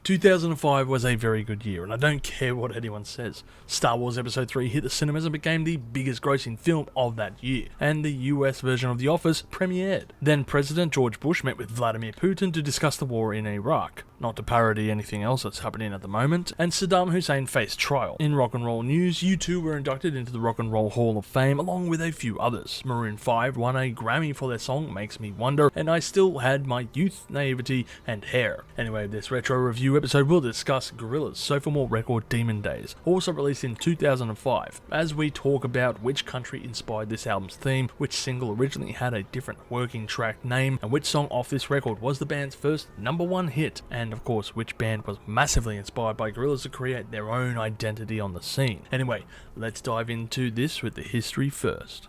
2005 was a very good year, and I don't care what anyone says. Star Wars Episode 3 hit the cinemas and became the biggest grossing film of that year, and the US version of The Office premiered. Then President George Bush met with Vladimir Putin to discuss the war in Iraq, not to parody anything else that's happening at the moment, and Saddam Hussein faced trial. In rock and roll news, U2 were inducted into the Rock and Roll Hall of Fame along with a few others. Maroon 5 won a Grammy for their song Makes Me Wonder, and I still had my youth, naivety, and hair. Anyway, this retro review episode will discuss Gorillaz' sophomore record Demon Days, also released in 2005, as we talk about which country inspired this album's theme, which single originally had a different working track name, and which song off this record was the band's first #1 hit, and of course which band was massively inspired by Gorillaz to create their own identity on the scene. Anyway, let's dive into this with the history first.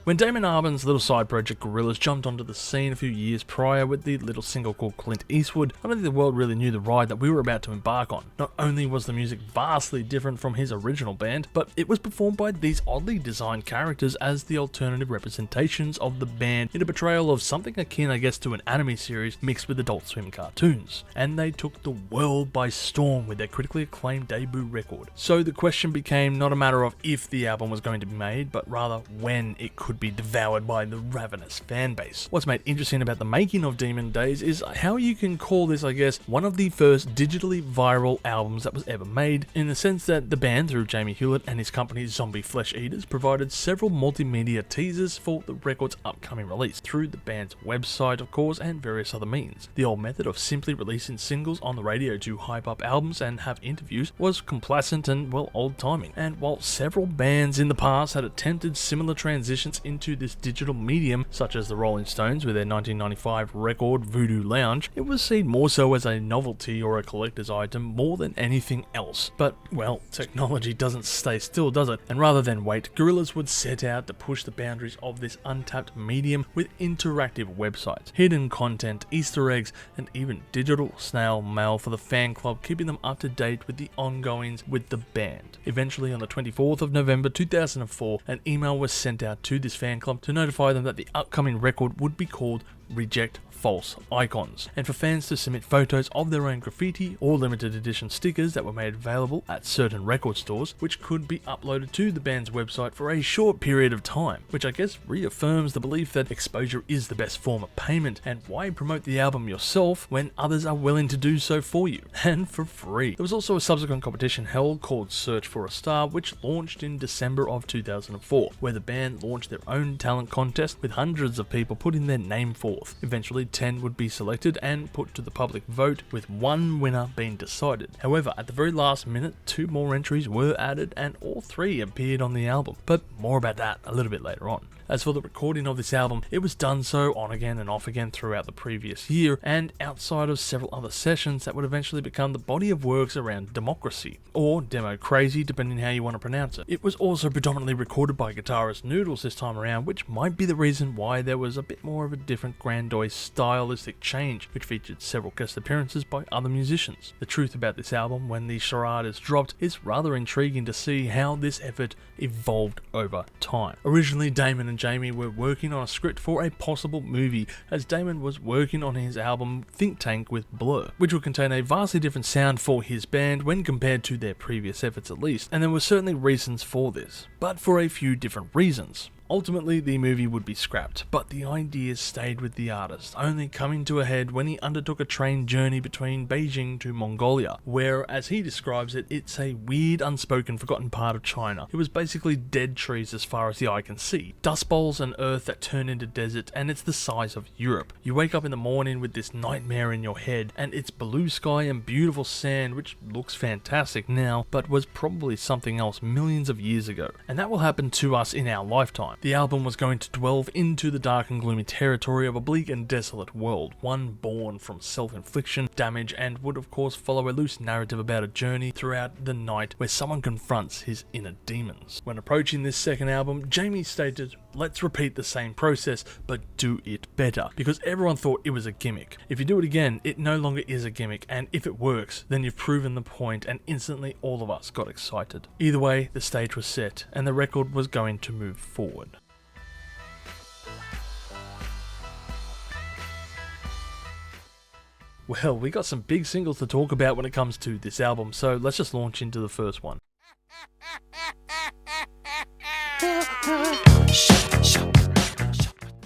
When Damon Albarn's little side project Gorillaz jumped onto the scene a few years prior with the little single called Clint Eastwood, I don't think the world really knew the ride that we were about to embark on. Not only was the music vastly different from his original band, but it was performed by these oddly designed characters as the alternative representations of the band in a portrayal of something akin, I guess, to an anime series mixed with Adult Swim cartoons. And they took the world by storm with their critically acclaimed debut record. So the question became not a matter of if the album was going to be made, but rather when it could be devoured by the ravenous fan base. What's made interesting about the making of Demon Days is how you can call this, I guess, one of the first digitally viral albums that was ever made, in the sense that the band, through Jamie Hewlett and his company Zombie Flesh Eaters, provided several multimedia teasers for the record's upcoming release, through the band's website of course, and various other means. The old method of simply releasing singles on the radio to hype up albums and have interviews was complacent and, well, old-timing. And while several bands in the past had attempted similar transitions into this digital medium, such as the Rolling Stones with their 1995 record Voodoo Lounge, it was seen more so as a novelty or a collector's item more than anything else. But, well, technology doesn't stay still, does it? And rather than wait, Gorillaz would set out to push the boundaries of this untapped medium with interactive websites, hidden content, Easter eggs, and even digital snail mail for the fan club, keeping them up to date with the ongoings with the band. Eventually, on the 24th of November 2004, an email was sent out to this fan club to notify them that the upcoming record would be called Reject False Icons, and for fans to submit photos of their own graffiti or limited edition stickers that were made available at certain record stores, which could be uploaded to the band's website for a short period of time, which I guess reaffirms the belief that exposure is the best form of payment, and why promote the album yourself when others are willing to do so for you, and for free. There was also a subsequent competition held called Search for a Star, which launched in December of 2004, where the band launched their own talent contest with hundreds of people putting their name forth. Eventually 10 would be selected and put to the public vote, with one winner being decided. However, at the very last minute, 2 more entries were added and all 3 appeared on the album, but more about that a little bit later on. As for the recording of this album, it was done so on again and off again throughout the previous year, and outside of several other sessions that would eventually become the body of works around Democracy, or Demo Crazy depending how you want to pronounce it. It was also predominantly recorded by guitarist Noodles this time around, which might be the reason why there was a bit more of a different grandiose stylistic change, which featured several guest appearances by other musicians. The truth about this album, when the charade is dropped, is rather intriguing to see how this effort evolved over time. Originally, Damon and Jamie were working on a script for a possible movie, as Damon was working on his album Think Tank with Blur, which would contain a vastly different sound for his band when compared to their previous efforts at least, and there were certainly reasons for this, but for a few different reasons. Ultimately, the movie would be scrapped, but the ideas stayed with the artist, only coming to a head when he undertook a train journey between Beijing to Mongolia, where, as he describes it, it's a weird, unspoken, forgotten part of China. It was basically dead trees as far as the eye can see, dust bowls and earth that turn into desert, and it's the size of Europe. You wake up in the morning with this nightmare in your head, and it's blue sky and beautiful sand, which looks fantastic now, but was probably something else millions of years ago. And that will happen to us in our lifetime. The album was going to delve into the dark and gloomy territory of a bleak and desolate world, one born from self-infliction, damage, and would of course follow a loose narrative about a journey throughout the night where someone confronts his inner demons. When approaching this second album, Jamie stated, "Let's repeat the same process, but do it better, because everyone thought it was a gimmick. If you do it again, it no longer is a gimmick, and if it works, then you've proven the point," and instantly all of us got excited. Either way, the stage was set, and the record was going to move forward. Well, we got some big singles to talk about when it comes to this album, so let's just launch into the first one.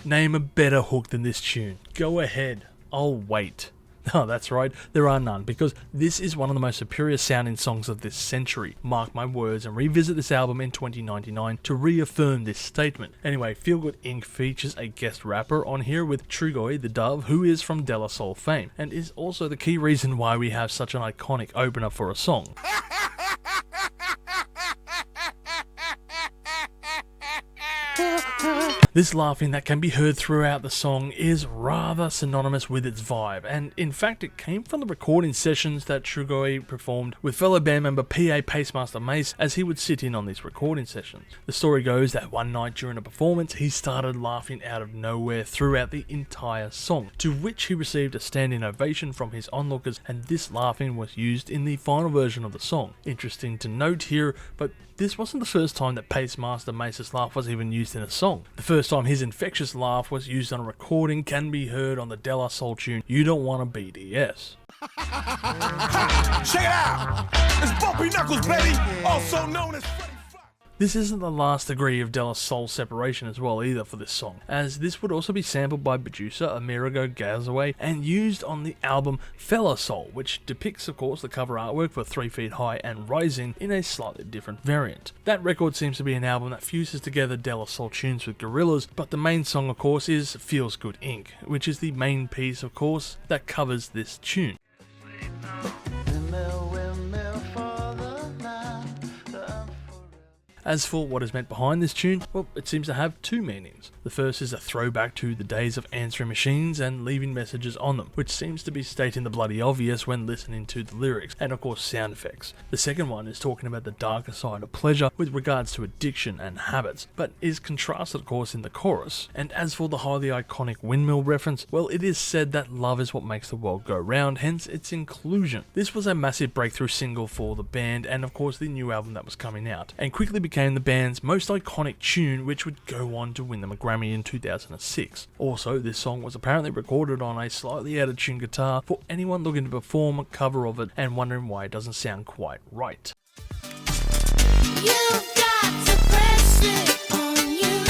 Name a better hook than this tune. Go ahead, I'll wait. Oh, that's right, there are none, because this is one of the most superior sounding songs of this century. Mark my words and revisit this album in 2099 to reaffirm this statement. Anyway, Feel Good Inc. features a guest rapper on here with Trugoy the Dove, who is from De La Soul fame, and is also the key reason why we have such an iconic opener for a song. This laughing that can be heard throughout the song is rather synonymous with its vibe, and in fact it came from the recording sessions that Trugoy performed with fellow band member PA Pacemaster Mace as he would sit in on these recording sessions. The story goes that one night during a performance he started laughing out of nowhere throughout the entire song, to which he received a standing ovation from his onlookers, and this laughing was used in the final version of the song. Interesting to note here, but this wasn't the first time that Pacemaster Mace's laugh was even used in a song. The first time his infectious laugh was used on a recording can be heard on the De La Soul tune You Don't Wanna BDS. Check it out! It's Bumpy Knuckles, baby! Also known as Freddy Fox. This isn't the last degree of De La Soul separation as well either for this song, as this would also be sampled by producer Amerigo Gazaway and used on the album Fella Soul, which depicts of course the cover artwork for 3 Feet High and Rising in a slightly different variant. That record seems to be an album that fuses together De La Soul tunes with Gorillaz, but the main song of course is Feels Good Inc., which is the main piece of course that covers this tune. As for what is meant behind this tune, well, it seems to have two meanings. The first is a throwback to the days of answering machines and leaving messages on them, which seems to be stating the bloody obvious when listening to the lyrics, and of course sound effects. The second one is talking about the darker side of pleasure with regards to addiction and habits, but is contrasted of course in the chorus. And as for the highly iconic windmill reference, well, it is said that love is what makes the world go round, hence its inclusion. This was a massive breakthrough single for the band and of course the new album that was coming out, and quickly became the band's most iconic tune, which would go on to win them a Grammy in 2006. Also, this song was apparently recorded on a slightly out of tune guitar for anyone looking to perform a cover of it and wondering why it doesn't sound quite right. You've got to press it on you.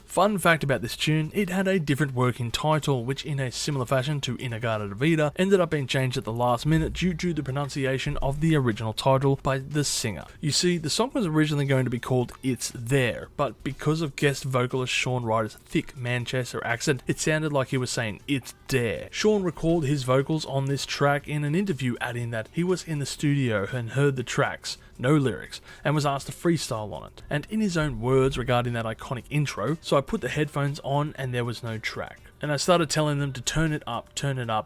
Fun fact about this tune, it had a different working title, which in a similar fashion to Inagata Vida ended up being changed at the last minute due to the pronunciation of the original title by the singer. You see, the song was originally going to be called It's There, but because of guest vocalist Sean Ryder's thick Manchester accent, it sounded like he was saying It's There. Sean recalled his vocals on this track in an interview, adding that he was in the studio and heard the tracks, no lyrics, and was asked to freestyle on it. And in his own words regarding that iconic intro, so I put the headphones on and there was no track. And I started telling them to turn it up,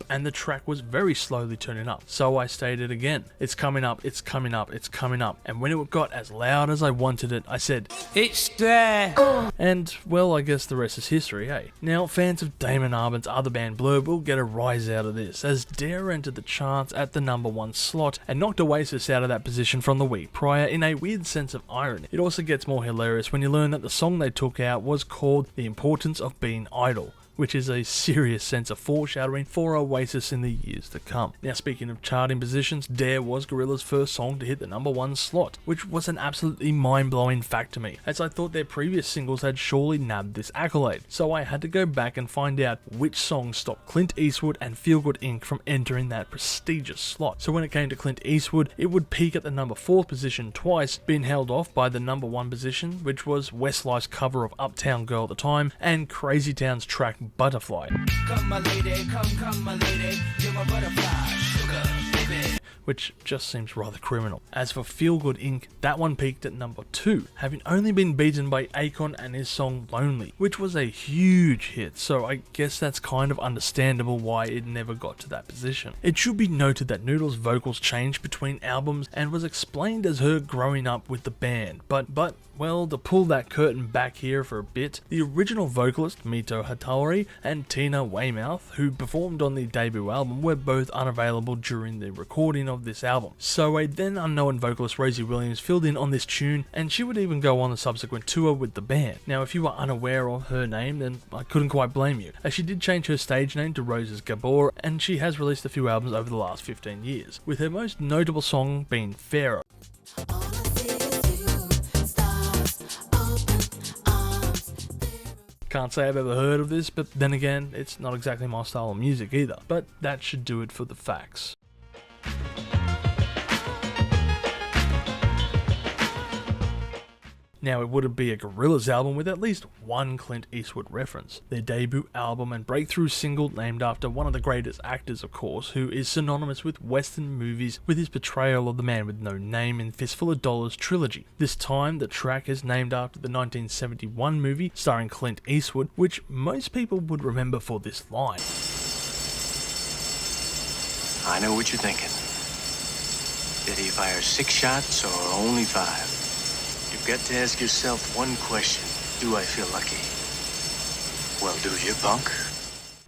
and the track was very slowly turning up. So I stated again, it's coming up, it's coming up, it's coming up. And when it got as loud as I wanted it, I said, It's there! And, well, I guess the rest is history, hey? Now, fans of Damon Albarn's other band Blurb will get a rise out of this, as Dare entered the charts at the #1 slot and knocked Oasis out of that position from the week prior in a weird sense of irony. It also gets more hilarious when you learn that the song they took out was called The Importance of Being Idle, which is a serious sense of foreshadowing for Oasis in the years to come. Now, speaking of charting positions, Dare was Gorillaz' first song to hit the #1 slot, which was an absolutely mind-blowing fact to me, as I thought their previous singles had surely nabbed this accolade. So I had to go back and find out which songs stopped Clint Eastwood and Feel Good Inc. from entering that prestigious slot. So when it came to Clint Eastwood, it would peak at the #4 position twice, being held off by the #1 position, which was Westlife's cover of Uptown Girl at the time, and Crazy Town's track Butterfly. Come my lady, come my lady, you're my butterfly, sugar, baby. Which just seems rather criminal. As for Feel Good Inc., that one peaked at #2, having only been beaten by Akon and his song Lonely, which was a huge hit, so I guess that's kind of understandable why it never got to that position. It should be noted that Noodle's vocals changed between albums and was explained as her growing up with the band, but well, to pull that curtain back here for a bit, the original vocalist Mito Hattori and Tina Weymouth, who performed on the debut album, were both unavailable during the recording of this album. So a then unknown vocalist Rosie Williams filled in on this tune, and she would even go on the subsequent tour with the band. Now if you were unaware of her name, then I couldn't quite blame you, as she did change her stage name to Roses Gabor, and she has released a few albums over the last 15 years, with her most notable song being Pharaoh. Can't say I've ever heard of this, but then again, it's not exactly my style of music either. But that should do it for the facts. Now, it wouldn't be a Gorillaz album with at least one Clint Eastwood reference. Their debut album and breakthrough single, named after one of the greatest actors, of course, who is synonymous with Western movies with his portrayal of the man with no name in Fistful of Dollars trilogy. This time, the track is named after the 1971 movie starring Clint Eastwood, which most people would remember for this line. I know what you're thinking. Did he fire 6 shots or only 5? You've got to ask yourself one question. Do I feel lucky? Well, do you, punk?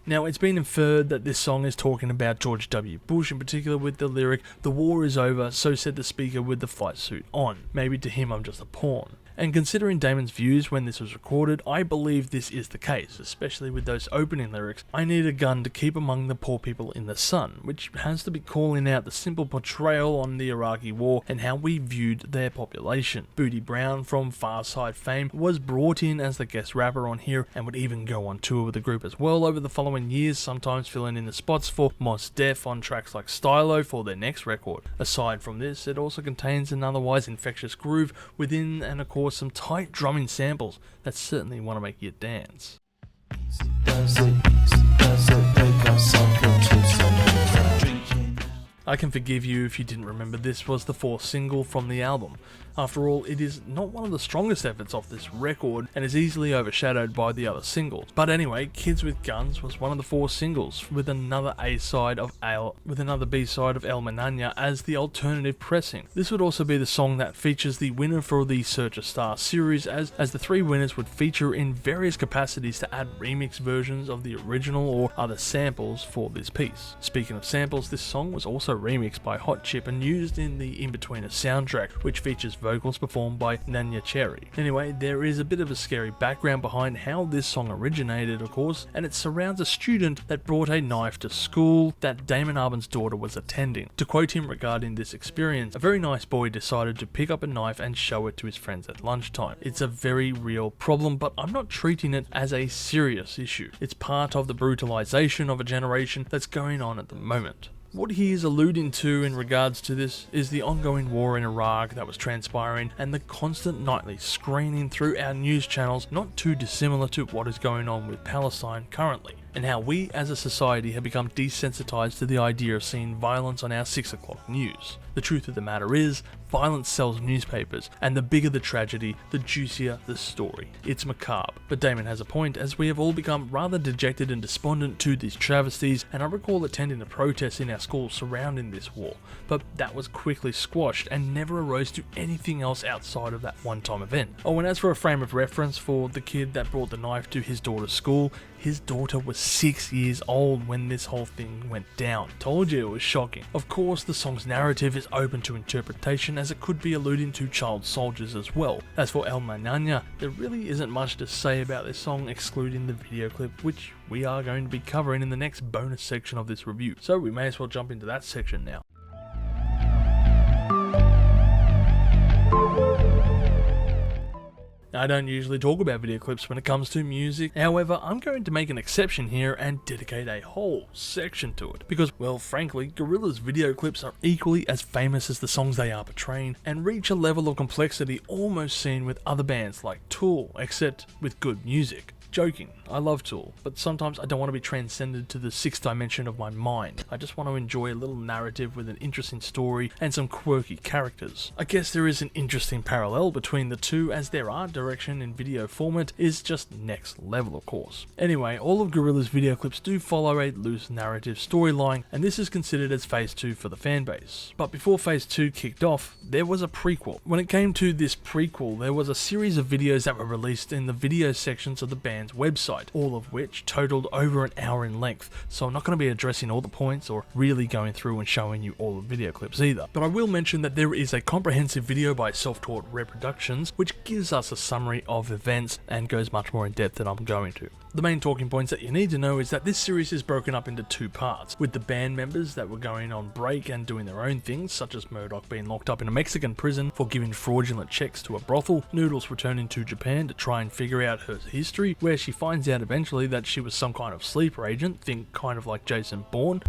Now, it's been inferred that this song is talking about George W. Bush, in particular with the lyric, "The war is over, so said the speaker with the flight suit on." Maybe to him I'm just a pawn. And considering Damon's views when this was recorded, I believe this is the case, especially with those opening lyrics, "I need a gun to keep among the poor people in the sun," which has to be calling out the simple portrayal on the Iraqi war and how we viewed their population. Booty Brown from Far Side fame was brought in as the guest rapper on here and would even go on tour with the group as well over the following years, sometimes filling in the spots for Mos Def on tracks like Stylo for their next record. Aside from this, it also contains an otherwise infectious groove within, and of course some tight drumming samples that certainly want to make you dance. I can forgive you if you didn't remember this was the 4th single from the album. After all, it is not one of the strongest efforts off this record and is easily overshadowed by the other singles. But anyway, Kids with Guns was one of the 4 singles, with another B-side of El Manana as the alternative pressing. This would also be the song that features the winner for the Search a Star series, as the 3 winners would feature in various capacities to add remix versions of the original or other samples for this piece. Speaking of samples, this song was also remixed by Hot Chip and used in the In-Betweener soundtrack, which features vocals performed by Nanya Cherry. Anyway, there is a bit of a scary background behind how this song originated, of course, and it surrounds a student that brought a knife to school that Damon Albarn's daughter was attending. To quote him regarding this experience, "A very nice boy decided to pick up a knife and show it to his friends at lunchtime. It's a very real problem, but I'm not treating it as a serious issue. It's part of the brutalization of a generation that's going on at the moment." What he is alluding to in regards to this is the ongoing war in Iraq that was transpiring and the constant nightly screening through our news channels, not too dissimilar to what is going on with Palestine currently, and how we as a society have become desensitized to the idea of seeing violence on our 6 o'clock news. The truth of the matter is, violence sells newspapers, and the bigger the tragedy, the juicier the story. It's macabre, but Damon has a point, as we have all become rather dejected and despondent to these travesties, and I recall attending a protest in our school surrounding this war, but that was quickly squashed and never arose to anything else outside of that one-time event. Oh, and as for a frame of reference for the kid that brought the knife to his daughter's school, his daughter was 6 years old when this whole thing went down. Told you it was shocking. Of course, the song's narrative is open to interpretation, as it could be alluding to child soldiers as well. As for El Manana, there really isn't much to say about this song excluding the video clip, which we are going to be covering in the next bonus section of this review. So we may as well jump into that section now. I don't usually talk about video clips when it comes to music, however I'm going to make an exception here and dedicate a whole section to it, because, well, frankly, Gorillaz video clips are equally as famous as the songs they are portraying, and reach a level of complexity almost seen with other bands like Tool, except with good music. Joking, I love Tool, but sometimes I don't want to be transcended to the 6th dimension of my mind. I just want to enjoy a little narrative with an interesting story and some quirky characters. I guess there is an interesting parallel between the two, as their art direction in video format is just next level, of course. Anyway, all of Gorillaz video clips do follow a loose narrative storyline, and this is considered as phase 2 for the fanbase. But before phase 2 kicked off, there was a prequel. When it came to this prequel, there was a series of videos that were released in the video sections of the band band's website, all of which totaled over an hour in length, so I'm not going to be addressing all the points or really going through and showing you all the video clips either. But I will mention that there is a comprehensive video by Self-Taught Reproductions which gives us a summary of events and goes much more in depth than I'm going to. The main talking points that you need to know is that this series is broken up into two parts, with the band members that were going on break and doing their own things, such as Murdoch being locked up in a Mexican prison for giving fraudulent checks to a brothel, Noodles returning to Japan to try and figure out her history, where she finds out eventually that she was some kind of sleeper agent, think kind of like Jason Bourne.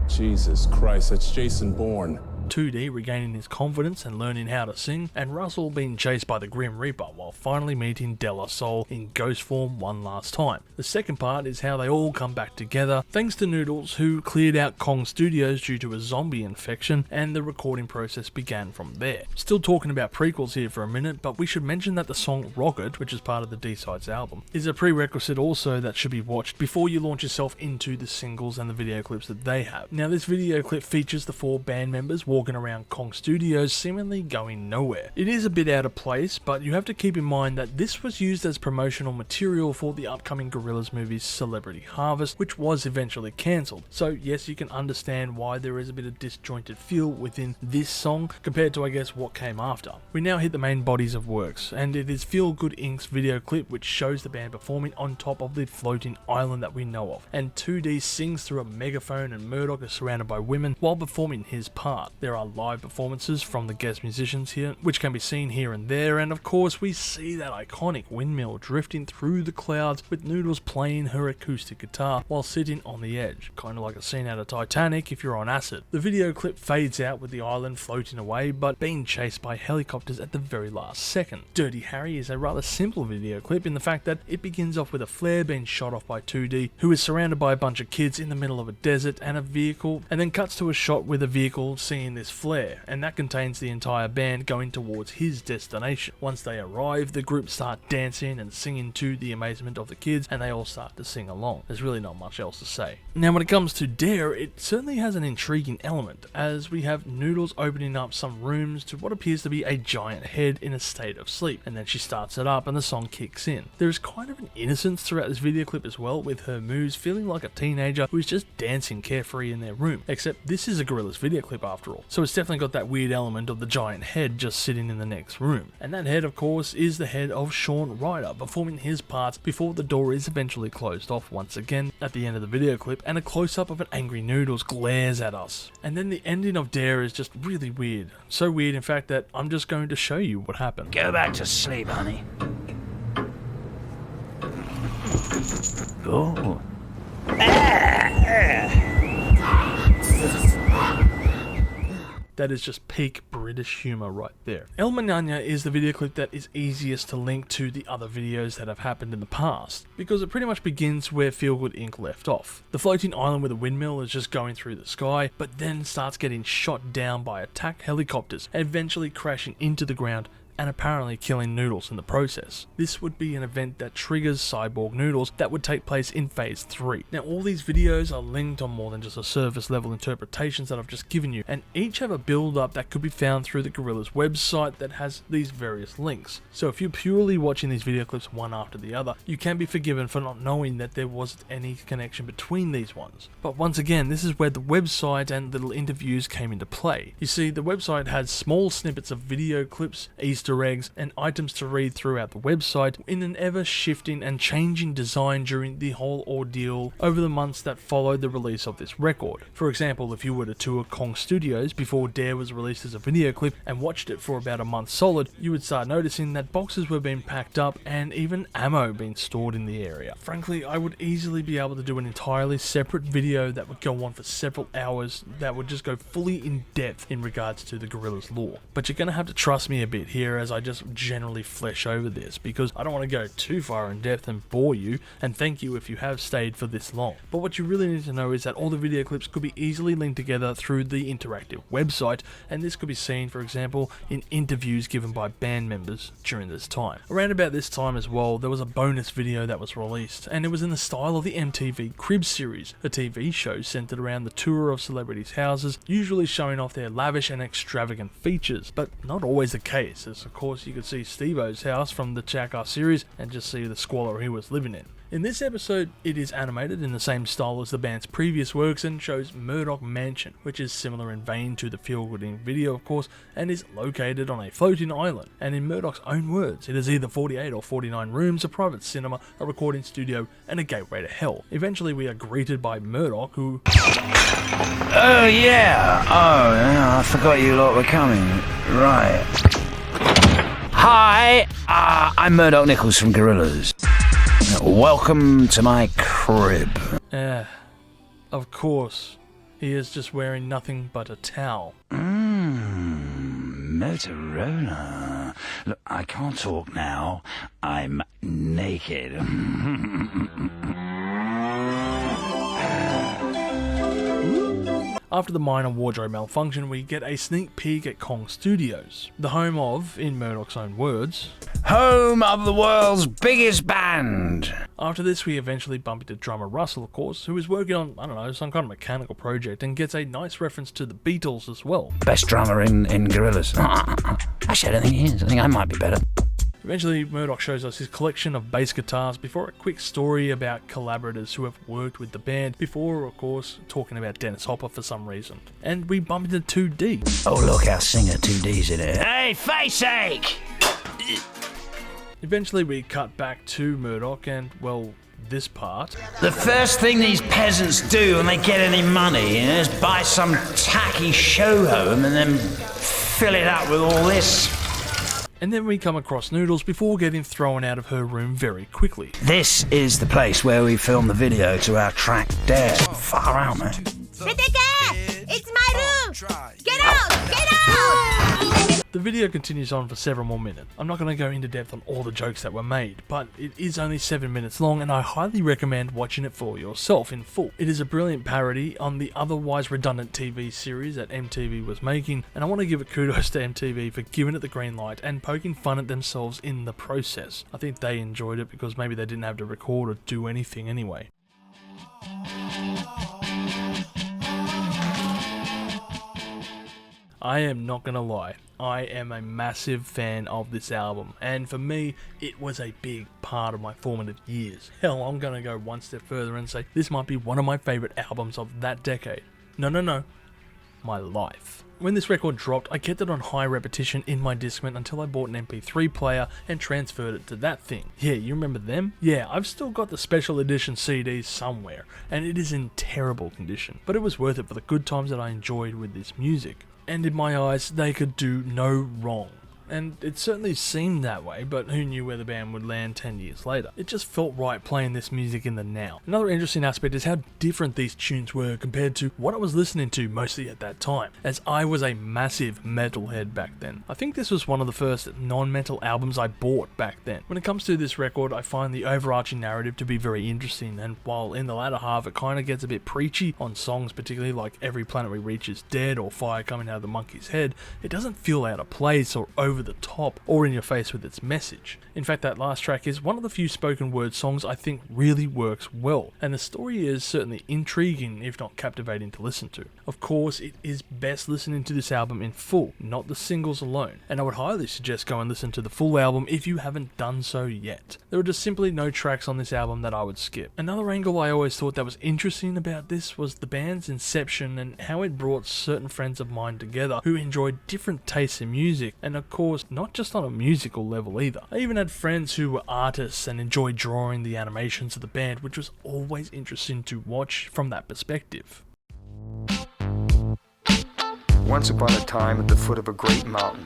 Jesus Christ, that's Jason Bourne. 2D regaining his confidence and learning how to sing, and Russell being chased by the Grim Reaper while finally meeting De La Soul in ghost form one last time. The second part is how they all come back together, thanks to Noodles, who cleared out Kong Studios due to a zombie infection, and the recording process began from there. Still talking about prequels here for a minute, but we should mention that the song Rocket, which is part of the D-Sides album, is a prerequisite also that should be watched before you launch yourself into the singles and the video clips that they have. Now this video clip features the 4 band members walking around Kong Studios seemingly going nowhere. It is a bit out of place, but you have to keep in mind that this was used as promotional material for the upcoming Gorillaz movie's Celebrity Harvest, which was eventually cancelled. So yes, you can understand why there is a bit of disjointed feel within this song compared to I guess what came after. We now hit the main bodies of works, and it is Feel Good Inc.'s video clip which shows the band performing on top of the floating island that we know of, and 2D sings through a megaphone and Murdoch is surrounded by women while performing his part. There are live performances from the guest musicians here, which can be seen here and there, and of course we see that iconic windmill drifting through the clouds with Noodles playing her acoustic guitar while sitting on the edge, kind of like a scene out of Titanic if you're on acid. The video clip fades out with the island floating away but being chased by helicopters at the very last second. Dirty Harry is a rather simple video clip in the fact that it begins off with a flare being shot off by 2D, who is surrounded by a bunch of kids in the middle of a desert and a vehicle, and then cuts to a shot with a vehicle seeing this flare, and that contains the entire band going towards his destination. Once they arrive, the group start dancing and singing to the amazement of the kids, and they all start to sing along. There's really not much else to say. Now when it comes to Dare, it certainly has an intriguing element, as we have Noodles opening up some rooms to what appears to be a giant head in a state of sleep, and then she starts it up and the song kicks in. There is kind of an innocence throughout this video clip as well, with her moves feeling like a teenager who is just dancing carefree in their room, except this is a Gorillaz video clip after all, so it's definitely got that weird element of the giant head just sitting in the next room. And that head of course is the head of Shaun Ryder performing his parts before the door is eventually closed off once again at the end of the video clip, and a close-up of an angry Noodles glares at us. And then the ending of Dare is just really weird. So weird in fact that I'm just going to show you what happened. Go back to sleep, honey. Oh. That is just peak British humour right there. El Manana is the video clip that is easiest to link to the other videos that have happened in the past, because it pretty much begins where Feel Good Inc. left off. The floating island with a windmill is just going through the sky, but then starts getting shot down by attack helicopters, and eventually crashing into the ground and apparently killing Noodles in the process. This would be an event that triggers Cyborg Noodles that would take place in Phase 3. Now all these videos are linked on more than just a surface level interpretations that I've just given you, and each have a build up that could be found through the Gorillaz website that has these various links. So if you're purely watching these video clips one after the other, you can be forgiven for not knowing that there wasn't any connection between these ones. But once again, this is where the website and little interviews came into play. You see, the website has small snippets of video clips, Easter eggs, and items to read throughout the website in an ever-shifting and changing design during the whole ordeal over the months that followed the release of this record. For example, if you were to tour Kong Studios before Dare was released as a video clip and watched it for about a month solid, you would start noticing that boxes were being packed up and even ammo being stored in the area. Frankly, I would easily be able to do an entirely separate video that would go on for several hours that would just go fully in depth in regards to the Gorillaz lore. But you're going to have to trust me a bit here as I just generally flesh over this, because I don't want to go too far in depth and bore you, and thank you if you have stayed for this long. But what you really need to know is that all the video clips could be easily linked together through the interactive website, and this could be seen, for example, in interviews given by band members during this time. Around about this time as well, there was a bonus video that was released, and it was in the style of the MTV Cribs series, a TV show centered around the tour of celebrities' houses, usually showing off their lavish and extravagant features, but not always the case, as Of course, you could see Steve-O's house from the Chaka series and just see the squalor he was living in. In this episode, it is animated in the same style as the band's previous works and shows Murdoch Mansion, which is similar in vein to the Feel Good Inc. video, of course, and is located on a floating island. And in Murdoch's own words, it is either 48 or 49 rooms, a private cinema, a recording studio, and a gateway to hell. Eventually, we are greeted by Murdoch, who... Oh yeah, I forgot you lot were coming. Right. Hi, I'm Murdoch Nichols from Gorillaz. Welcome to my crib. Of course. He is just wearing nothing but a towel. Motorola. Look, I can't talk now. I'm naked. After the minor wardrobe malfunction, we get a sneak peek at Kong Studios, the home of, in Murdoch's own words, home of the world's biggest band. After this, we eventually bump into drummer Russell, of course, who is working on, I don't know, some kind of mechanical project and gets a nice reference to the Beatles as well. Best drummer in Gorillaz. Actually, I don't think he is. I think I might be better. Eventually, Murdoch shows us his collection of bass guitars before a quick story about collaborators who have worked with the band before, of course, talking about Dennis Hopper for some reason. And we bump into 2D. Oh look, our singer 2D's in it. Hey, face ache! Eventually, we cut back to Murdoch and, well, this part. The first thing these peasants do when they get any money is buy some tacky show home and then fill it up with all this. And then we come across Noodles before getting thrown out of her room very quickly. This is the place where we filmed the video to our track Dare. Far out, man. It's my room! Get out! Get out! The video continues on for several more minutes. I'm not going to go into depth on all the jokes that were made, but it is only 7 minutes long and I highly recommend watching it for yourself in full. It is a brilliant parody on the otherwise redundant TV series that MTV was making, and I want to give it kudos to MTV for giving it the green light and poking fun at themselves in the process. I think they enjoyed it because maybe they didn't have to record or do anything anyway. I am not gonna lie, I am a massive fan of this album, and for me, it was a big part of my formative years. Hell, I'm gonna go one step further and say this might be one of my favourite albums of that decade. No, my life. When this record dropped, I kept it on high repetition in my Discman until I bought an MP3 player and transferred it to that thing. Yeah, you remember them? Yeah, I've still got the special edition CDs somewhere, and it is in terrible condition, but it was worth it for the good times that I enjoyed with this music. And in my eyes, they could do no wrong. And it certainly seemed that way, but who knew where the band would land 10 years later. It just felt right playing this music in the now. Another interesting aspect is how different these tunes were compared to what I was listening to mostly at that time, as I was a massive metalhead back then. I think this was one of the first non-metal albums I bought back then. When it comes to this record, I find the overarching narrative to be very interesting, and while in the latter half it kind of gets a bit preachy on songs, particularly like Every Planet We Reach Is Dead or Fire Coming Out of the Monkey's Head, it doesn't feel out of place or over the top or in your face with its message. In fact, that last track is one of the few spoken word songs I think really works well, and the story is certainly intriguing if not captivating to listen to. Of course, it is best listening to this album in full, not the singles alone, and I would highly suggest go and listen to the full album if you haven't done so yet. There are just simply no tracks on this album that I would skip. Another angle I always thought that was interesting about this was the band's inception and how it brought certain friends of mine together who enjoyed different tastes in music, and of course not just on a musical level either. I even had friends who were artists and enjoyed drawing the animations of the band, which was always interesting to watch from that perspective. Once upon a time at the foot of a great mountain.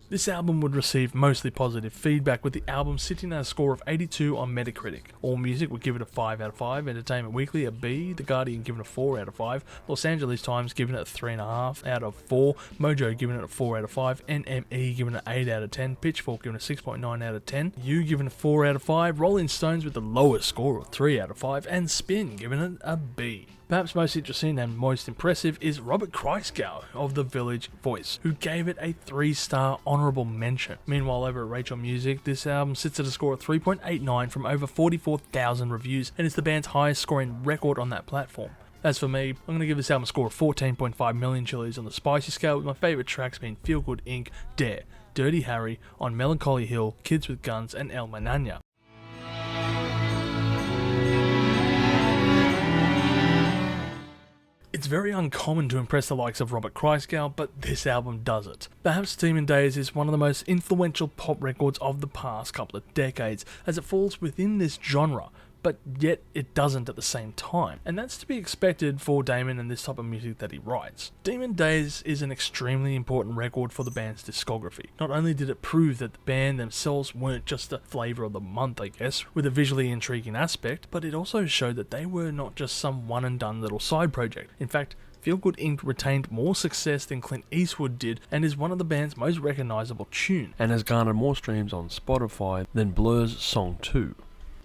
This album would receive mostly positive feedback, with the album sitting at a score of 82 on Metacritic. AllMusic would give it a 5 out of 5, Entertainment Weekly a B, The Guardian giving it a 4 out of 5, Los Angeles Times giving it a 3.5 out of 4, Mojo giving it a 4 out of 5, NME giving it an 8 out of 10, Pitchfork giving it a 6.9 out of 10, You giving it a 4 out of 5, Rolling Stones with the lowest score of 3 out of 5, and Spin giving it a B. Perhaps most interesting and most impressive is Robert Kreisgau of The Village Voice, who gave it a 3-star honourable mention. Meanwhile, over at Rachel Music, this album sits at a score of 3.89 from over 44,000 reviews and is the band's highest scoring record on that platform. As for me, I'm going to give this album a score of 14.5 million chilies on the spicy scale, with my favourite tracks being Feel Good Inc., Dare, Dirty Harry, On Melancholy Hill, Kids with Guns, and El Manana. It's very uncommon to impress the likes of Robert Christgau, but this album does it. Perhaps Demon Days is one of the most influential pop records of the past couple of decades, as it falls within this genre, but yet it doesn't at the same time. And that's to be expected for Damon and this type of music that he writes. Demon Days is an extremely important record for the band's discography. Not only did it prove that the band themselves weren't just a flavour of the month, I guess, with a visually intriguing aspect, but it also showed that they were not just some one and done little side project. In fact, Feel Good Inc. retained more success than Clint Eastwood did and is one of the band's most recognisable tunes, and has garnered more streams on Spotify than Blur's Song 2.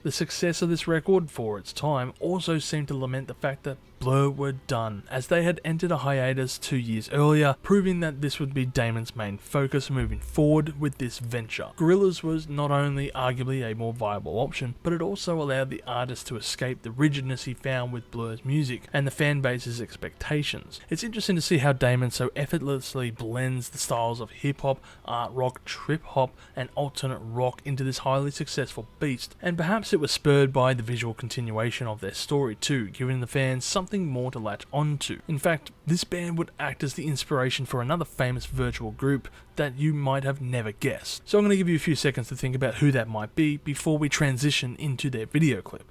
The success of this record for its time also seemed to lament the fact that Blur were done, as they had entered a hiatus 2 years earlier, proving that this would be Damon's main focus moving forward with this venture. Gorillaz was not only arguably a more viable option, but it also allowed the artist to escape the rigidness he found with Blur's music and the fan base's expectations. It's interesting to see how Damon so effortlessly blends the styles of hip-hop, art rock, trip-hop, and alternate rock into this highly successful beast, and perhaps it was spurred by the visual continuation of their story too, giving the fans something more to latch onto. In fact, this band would act as the inspiration for another famous virtual group that you might have never guessed. So I'm going to give you a few seconds to think about who that might be before we transition into their video clip.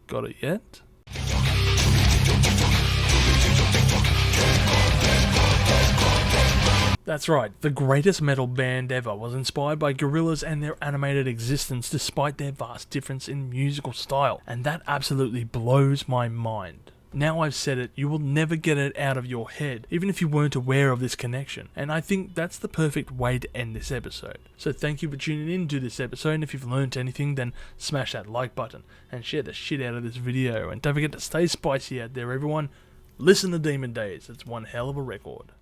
Got it yet? That's right, the greatest metal band ever was inspired by Gorillaz and their animated existence despite their vast difference in musical style, and that absolutely blows my mind. Now I've said it, you will never get it out of your head, even if you weren't aware of this connection, and I think that's the perfect way to end this episode. So thank you for tuning in to this episode, and if you've learnt anything, then smash that like button, and share the shit out of this video, and don't forget to stay spicy out there everyone. Listen to Demon Days, it's one hell of a record.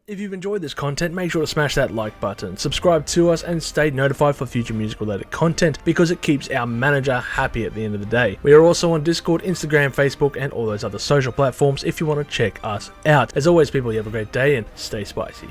If you've enjoyed this content, make sure to smash that like button, subscribe to us, and stay notified for future music related content because it keeps our manager happy at the end of the day. We are also on Discord, Instagram, Facebook, and all those other social platforms if you want to check us out. As always, people, you have a great day and stay spicy.